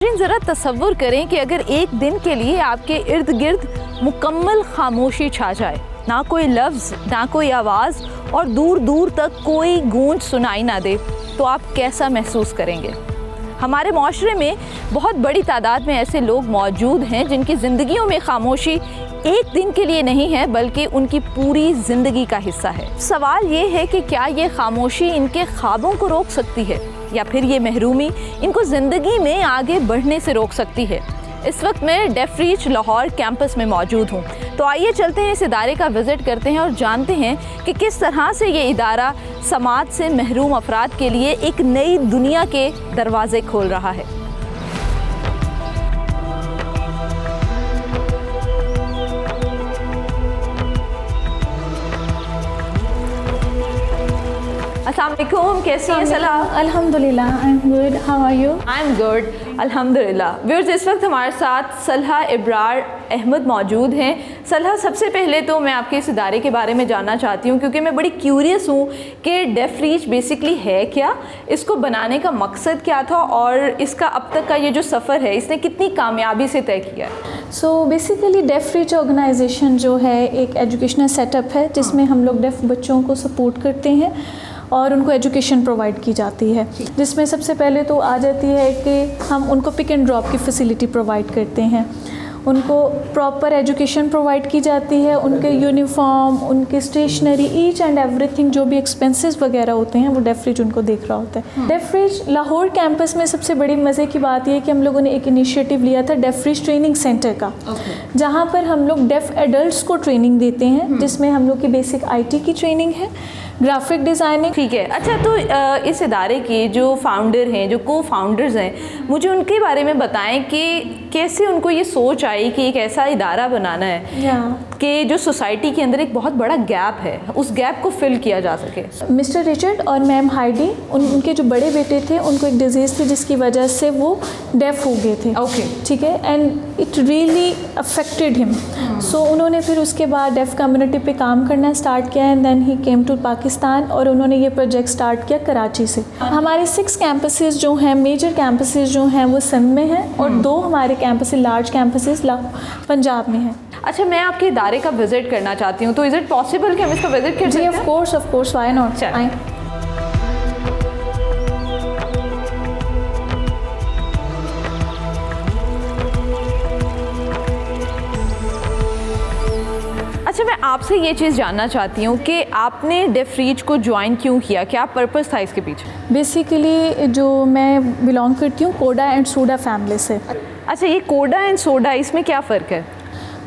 ज़रा तसव्वुर करें कि अगर एक दिन के लिए आपके इर्द गिर्द मुकम्मल खामोशी छा जाए, ना कोई लफ्ज़, ना कोई आवाज़ और दूर दूर तक कोई गूंज सुनाई ना दे, तो आप कैसा महसूस करेंगे? हमारे माशरे में बहुत बड़ी तादाद में ऐसे लोग मौजूद हैं जिनकी ज़िंदगियों में खामोशी एक दिन के लिए नहीं है बल्कि उनकी पूरी ज़िंदगी का हिस्सा है। सवाल ये है कि क्या ये खामोशी इनके ख्वाबों को रोक सकती है या फिर ये महरूमी इनको ज़िंदगी में आगे बढ़ने से रोक सकती है। इस वक्त मैं डेफ रीच लाहौर कैंपस में मौजूद हूँ, तो आइए चलते हैं इस इदारे का विज़िट करते हैं और जानते हैं कि किस तरह से ये इदारा समाज से महरूम अफराद के लिए एक नई दुनिया के दरवाज़े खोल रहा है। अस्सलाम वालेकुम, कैसी हैं सलाह? अल्हम्दुलिल्लाह, I am good, how are you? I am good, अल्हम्दुलिल्लाह। व्यूअर्स, इस वक्त हमारे साथ सलहा इब्रार अहमद मौजूद हैं। सलहा, सबसे पहले तो मैं आपके इस इदारे के बारे में जानना चाहती हूँ क्योंकि मैं बड़ी क्यूरियस हूँ कि डेफ रीच बेसिकली है क्या, इसको बनाने का मकसद क्या था और इसका अब तक का ये जो सफ़र है इसने कितनी कामयाबी से तय किया है? So basically Deaf Reach organisation जो है एक एजुकेशनल सेटअप है जिसमें हम लोग डेफ बच्चों को सपोर्ट करते हैं और उनको एजुकेशन प्रोवाइड की जाती है, जिसमें सबसे पहले तो आ जाती है कि हम उनको पिक एंड ड्रॉप की फैसिलिटी प्रोवाइड करते हैं, उनको प्रॉपर एजुकेशन प्रोवाइड की जाती है, उनके यूनिफॉर्म, उनके स्टेशनरी, ईच एंड एवरीथिंग जो भी एक्सपेंसेस वगैरह होते हैं वो डेफ रीच उनको देख रहा होता है। डेफ रीच लाहौर कैंपस में सबसे बड़ी मज़े की बात यह है कि हम लोगों ने एक इनिशिएटिव लिया था डेफ रीच ट्रेनिंग सेंटर का, जहाँ पर हम लोग डेफ एडल्ट्स को ट्रेनिंग देते हैं, जिसमें हम लोग की बेसिक IT की ट्रेनिंग है, ग्राफिक डिज़ाइनिंग। ठीक है, अच्छा, तो इस इदारे के जो फाउंडर हैं, जो को फाउंडर्स हैं, मुझे उनके बारे में बताएं कि कैसे उनको ये सोच आई कि एक ऐसा इदारा बनाना है कि जो सोसाइटी के अंदर एक बहुत बड़ा गैप है, उस गैप को फिल किया जा सके। मिस्टर रिचर्ड और मैम हाइडी, उनके जो बड़े बेटे थे उनको एक डिजीज़ थी जिसकी वजह से वो डेफ हो गए थे। ओके, ठीक है, and it really affected him. So उन्होंने फिर उसके बाद डेफ कम्युनिटी पे काम करना स्टार्ट किया and then he came to Pakistan और उन्होंने ये प्रोजेक्ट स्टार्ट किया कराची से। हमारे 6 कैंपसेस जो हैं, मेजर कैंपसेस जो हैं वो सिंध में हैं और 2 हमारे कैंपसेस, लार्ज कैंपसेस पंजाब में हैं। अच्छा, मैं आपके इदारे का विज़िट करना चाहती हूँ, तो इज़ इट पॉसिबल कि हम इसका विज़िट कर सकते हैं? जी, ऑफ कोर्स, व्हाई नॉट। आए। अच्छा, मैं आपसे ये चीज़ जानना चाहती हूँ कि आपने डेफ रीच को ज्वाइन क्यों किया, क्या पर्पस था इसके पीछे? बेसिकली जो मैं बिलोंग करती हूँ कोडा एंड सोडा फैमिली से। अच्छा, ये कोडा एंड सोडा, इसमें क्या फ़र्क है?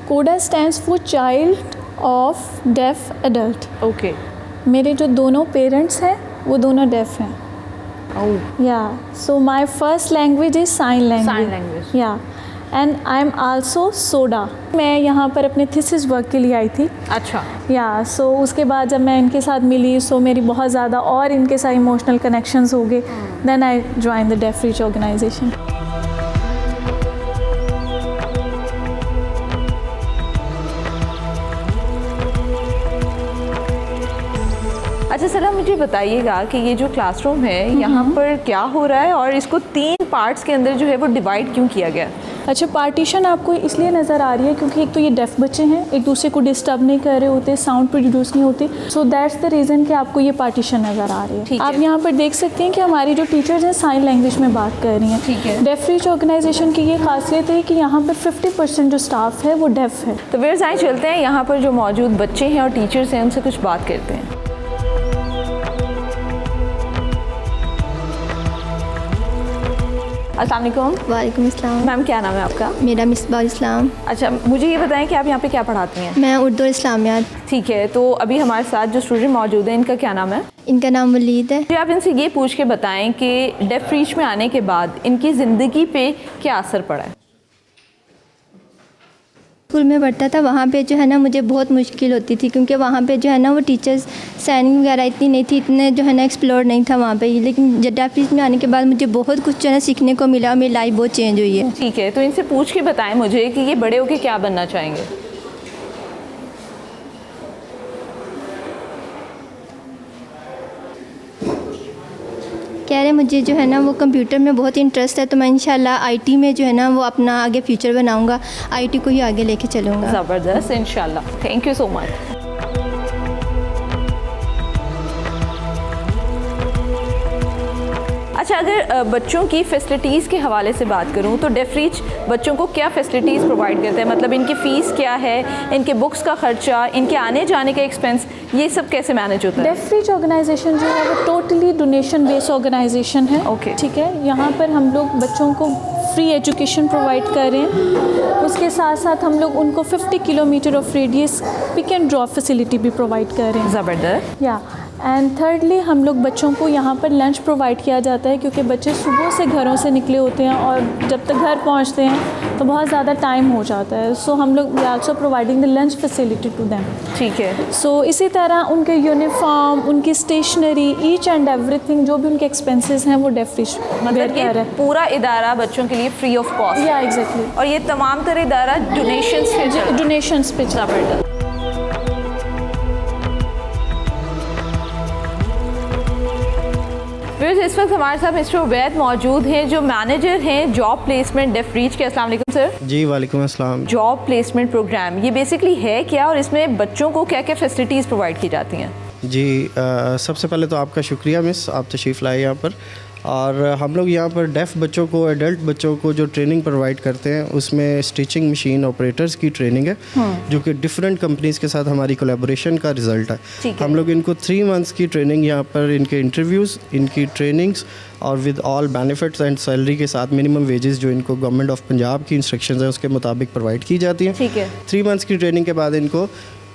CODA stands for child of deaf adult. Okay. मेरे जो दोनों पेरेंट्स हैं वो दोनों डेफ हैं। Yeah so my first language is sign language. Yeah and I am also soda. मैं यहाँ पर अपने थीसिस वर्क के लिए आई थी। अच्छा। या सो उसके बाद जब मैं इनके साथ मिली सो मेरी बहुत ज़्यादा और इनके साथ इमोशनल कनेक्शंस हो गए। Then I join the Deaf Reach organisation. अच्छा सलाह, मुझे बताइएगा कि ये जो क्लासरूम है यहाँ पर क्या हो रहा है और इसको 3 पार्ट्स के अंदर जो है वो डिवाइड क्यों किया गया? अच्छा, पार्टीशन आपको इसलिए नज़र आ रही है क्योंकि एक तो ये डेफ बच्चे हैं, एक दूसरे को डिस्टर्ब नहीं कर रहे होते, साउंड प्रोड्यूस नहीं होते, सो दैट्स द रीज़न कि आपको ये पार्टीशन नज़र आ रही है। आप यहाँ पर देख सकते हैं कि हमारी जो टीचर्स हैं साइन लैंग्वेज में बात कर रही हैं। ठीक है। डेफ रीच ऑर्गेनाइजेशन की ये खासियत है कि यहाँ पर 50% जो स्टाफ है वो डेफ है। तो फिर आइए चलते हैं, यहाँ पर जो मौजूद बच्चे हैं और टीचर्स हैं उनसे कुछ बात करते हैं। अस्सलाम वालेकुम। वालेकुम अस्सलाम। मैम, क्या नाम है आपका? मेरा मिसबाह इस्लाम। अच्छा, मुझे ये बताएं कि आप यहाँ पे क्या पढ़ाती हैं? मैं उर्दू और इस्लामियात। ठीक है, तो अभी हमारे साथ जो स्टूडेंट मौजूद हैं इनका क्या नाम है? इनका नाम वलीद है। जी, आप इनसे ये पूछ के बताएं कि डेफ रीच में आने के बाद इनकी ज़िंदगी पे क्या असर पड़ा है? स्कूल में पढ़ता था, वहाँ पे जो है ना मुझे बहुत मुश्किल होती थी क्योंकि वहाँ पे जो है ना वो टीचर्स साइनिंग वगैरह इतनी नहीं थी, इतने जो है ना एक्सप्लोर नहीं था वहाँ पे। लेकिन डेफ रीच में आने के बाद मुझे बहुत कुछ जो है ना सीखने को मिला और मेरी लाइफ बहुत चेंज हुई है। ठीक है, तो इनसे पूछ के बताएं मुझे कि ये बड़े होके क्या बनना चाहेंगे? कह रहे मुझे जो है ना वो कंप्यूटर में बहुत इंटरेस्ट है, तो मैं इंशाल्लाह आईटी में जो है ना वो अपना आगे फ्यूचर बनाऊंगा, आईटी को ही आगे लेके चलूँगा। ज़बरदस्त, इंशाल्लाह। Thank you so much. अच्छा, अगर बच्चों की फ़ैसिलिटीज़ के हवाले से बात करूं तो डेफ रीच बच्चों को क्या फ़ैसिलिटीज़ प्रोवाइड करते हैं? मतलब इनकी फ़ीस क्या है, इनके बुक्स का ख़र्चा, इनके आने जाने का एक्सपेंस, ये सब कैसे मैनेज होता है? डेफ रीच ऑर्गेनाइजेशन जो है वो टोटली डोनेशन बेस्ड ऑर्गेनाइजेशन है। ओके। ठीक है, यहाँ पर हम लोग बच्चों को फ्री एजुकेशन प्रोवाइड कर रहे हैं। उसके साथ साथ हम लोग उनको 50 kilometre of radius pick and drop facility भी प्रोवाइड कर रहे हैं। ज़बरदस्त। या एंड थर्डली हम लोग बच्चों को यहाँ पर लंच प्रोवाइड किया जाता है, क्योंकि बच्चे सुबह से घरों से निकले होते हैं और जब तक घर पहुँचते हैं तो बहुत ज़्यादा टाइम हो जाता है। सो हम लोग we also providing the lunch facility to them. ठीक है। सो इसी तरह उनके यूनिफॉर्म, उनकी स्टेशनरी, ईच एंड एवरीथिंग जो भी उनके एक्सपेंसेस हैं वो डेफ रीच मतलब ये पूरा इदारा बच्चों के लिए फ्री ऑफ कॉस्ट। या एग्जैक्टली। और ये तमाम तरह इदारा डोनेशंस पे डोनेशंस पे ज़बरदस्त। इस वक्त हमारे साथ मिस्टर उबैद मौजूद हैं जो मैनेजर हैं जॉब प्लेसमेंट डेफ रीच के। अस्सलाम वालेकुम सर। जी वालेकुम अस्सलाम। जॉब प्लेसमेंट प्रोग्राम ये बेसिकली है क्या, और इसमें बच्चों को क्या क्या फैसिलिटीज़ प्रोवाइड की जाती हैं? जी सबसे पहले तो आपका शुक्रिया मिस, आप तशरीफ़ लाए यहाँ पर। और हम लोग यहाँ पर डेफ़ बच्चों को, एडल्ट बच्चों को जो ट्रेनिंग प्रोवाइड करते हैं उसमें स्टिचिंग मशीन ऑपरेटर्स की ट्रेनिंग है, जो कि डिफरेंट कंपनीज़ के साथ हमारी कोलैबोरेशन का रिज़ल्ट है। हम लोग इनको 3 मंथ्स की ट्रेनिंग यहाँ पर, इनके इंटरव्यूज़, इनकी ट्रेनिंग्स और with all benefits and salary के साथ मिनिमम वेजेस जो इनको गवर्नमेंट ऑफ पंजाब की इंस्ट्रक्शंस हैं उसके मुताबिक प्रोवाइड की जाती हैं। ठीक है। 3 मंथ्स की ट्रेनिंग के बाद इनको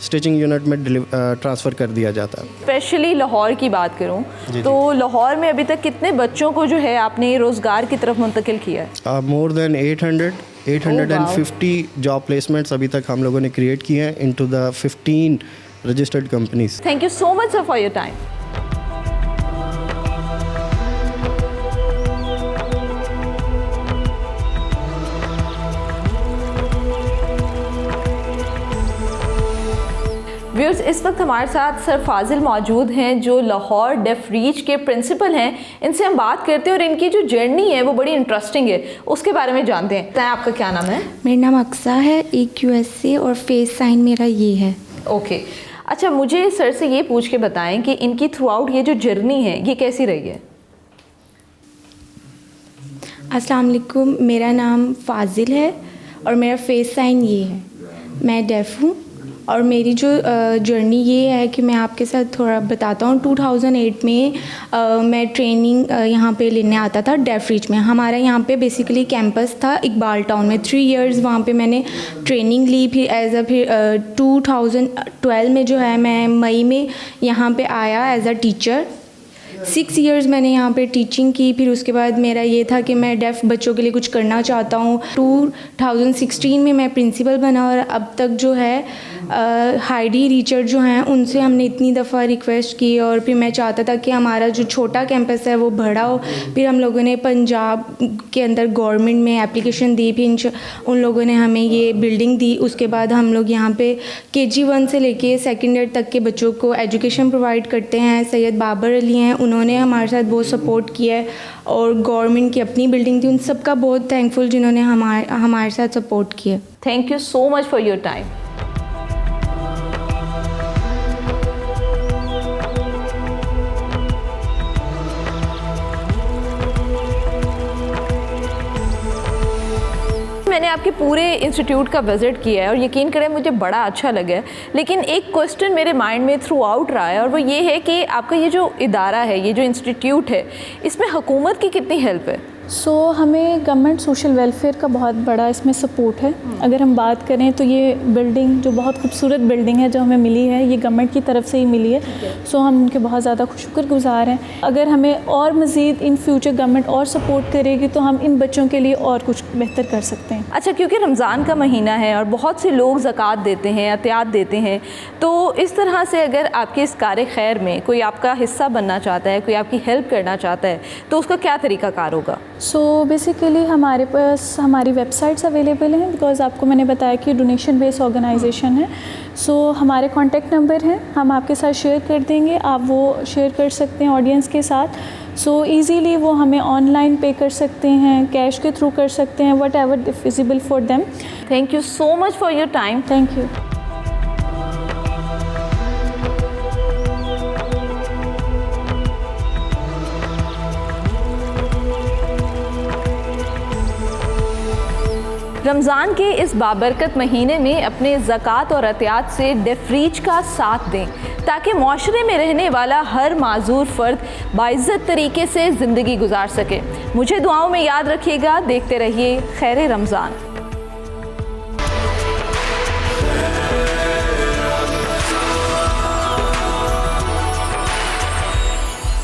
स्टिचिंग यूनिट में ट्रांसफ़र कर दिया जाता है। स्पेशली लाहौर की बात करूं तो लाहौर में अभी तक कितने बच्चों को जो है आपने रोज़गार की तरफ मुंतकिल किया है? मोर देन 850 जॉब प्लेसमेंट्स अभी तक हम लोगों ने क्रिएट किए हैं into the 15 registered companies. Thank you so much sir for your time. Viewers, इस वक्त हमारे साथ सर फाजिल मौजूद हैं जो लाहौर डेफ रीच के प्रिंसिपल हैं। इनसे हम बात करते हैं और इनकी जो जर्नी है वो बड़ी इंटरेस्टिंग है, उसके बारे में जानते हैं। आपका क्या नाम है? मेरा नाम अक्सा है, EQS और फेस साइन मेरा ये है। ओके। अच्छा, मुझे सर से ये पूछ के बताएं कि इनकी थ्रू आउट ये जो जर्नी है ये कैसी रही है? अस्सलाम वालेकुम, मेरा नाम फाजिल है और मेरा फेस साइन ये है। मैं डेफ हूँ और मेरी जो जर्नी ये है कि मैं आपके साथ थोड़ा बताता हूँ। 2008 में मैं ट्रेनिंग यहाँ पे लेने आता था डेफ रीच में। हमारा यहाँ पे बेसिकली कैंपस था इकबाल टाउन में। 3 इयर्स वहाँ पे मैंने ट्रेनिंग ली। फिर 2012 में जो है मैं मई में यहाँ पे आया एज अ टीचर। 6 इयर्स मैंने यहाँ पे टीचिंग की। फिर उसके बाद मेरा ये था कि मैं डेफ बच्चों के लिए कुछ करना चाहता हूँ। 2016 में मैं प्रिंसिपल बना और अब तक जो है हाइडी रीचर जो हैं उनसे हमने इतनी दफ़ा रिक्वेस्ट की और फिर मैं चाहता था कि हमारा जो छोटा कैंपस है वो बड़ा हो। फिर हम लोगों ने पंजाब के अंदर गवर्नमेंट में एप्लीकेशन दी, फिर उन लोगों ने हमें ये बिल्डिंग दी। उसके बाद हम लोग यहाँ पे KG1 से लेके सेकेंड ईयर तक के बच्चों को एजुकेशन प्रोवाइड करते हैं। सैयद बाबर अली हैं, उन्होंने हमारे साथ बहुत सपोर्ट किया है और गवर्नमेंट की अपनी बिल्डिंग थी, उन सबका बहुत थैंकफुल जिन्होंने हमारे साथ सपोर्ट किया। Thank you so much for your time. मैंने आपके पूरे इंस्टीट्यूट का विज़िट किया है और यकीन करें मुझे बड़ा अच्छा लगा है, लेकिन एक क्वेश्चन मेरे माइंड में थ्रू आउट रहा है और वो ये है कि आपका ये जो इदारा है, ये जो इंस्टीट्यूट है, इसमें हुकूमत की कितनी हेल्प है? हमें गवर्नमेंट सोशल वेलफेयर का बहुत बड़ा इसमें सपोर्ट है। अगर हम बात करें तो ये बिल्डिंग जो बहुत खूबसूरत बिल्डिंग है जो हमें मिली है, ये गवर्नमेंट की तरफ से ही मिली है। हम उनके बहुत ज़्यादा शुक्रगुज़ार हैं। अगर हमें और मज़ीद इन फ्यूचर गवर्नमेंट और सपोर्ट करेगी तो हम इन बच्चों के लिए और कुछ बेहतर कर सकते हैं। अच्छा, क्योंकि रमज़ान का महीना है और बहुत से लोग ज़कात देते हैं, अतियात देते हैं, तो इस तरह से अगर आपके इस कार खैर में कोई आपका हिस्सा बनना चाहता है, कोई आपकी हेल्प करना चाहता है, तो उसका क्या तरीक़ाकार होगा? बेसिकली हमारे पास हमारी वेबसाइट्स अवेलेबल हैं, बिकॉज़ आपको मैंने बताया कि डोनेशन बेस्ड ऑर्गेनाइजेशन है। हमारे कॉन्टैक्ट नंबर हैं, हम आपके साथ शेयर कर देंगे, आप वो शेयर कर सकते हैं ऑडियंस के साथ। सो ईज़िली वो हमें ऑनलाइन पे कर सकते हैं, कैश के थ्रू कर सकते हैं, what ever feasible for them. Thank you so much for your time. Thank you. Ramzan के इस बाबरकत महीने में अपने ज़कात और अतियात से डेफरीज का साथ दें ताकि माशरे में रहने वाला हर माजूर फ़र्द बाइज़्ज़त तरीके से ज़िंदगी गुजार सके। मुझे दुआओं में याद रखिएगा। देखते रहिए खैर रमज़ान।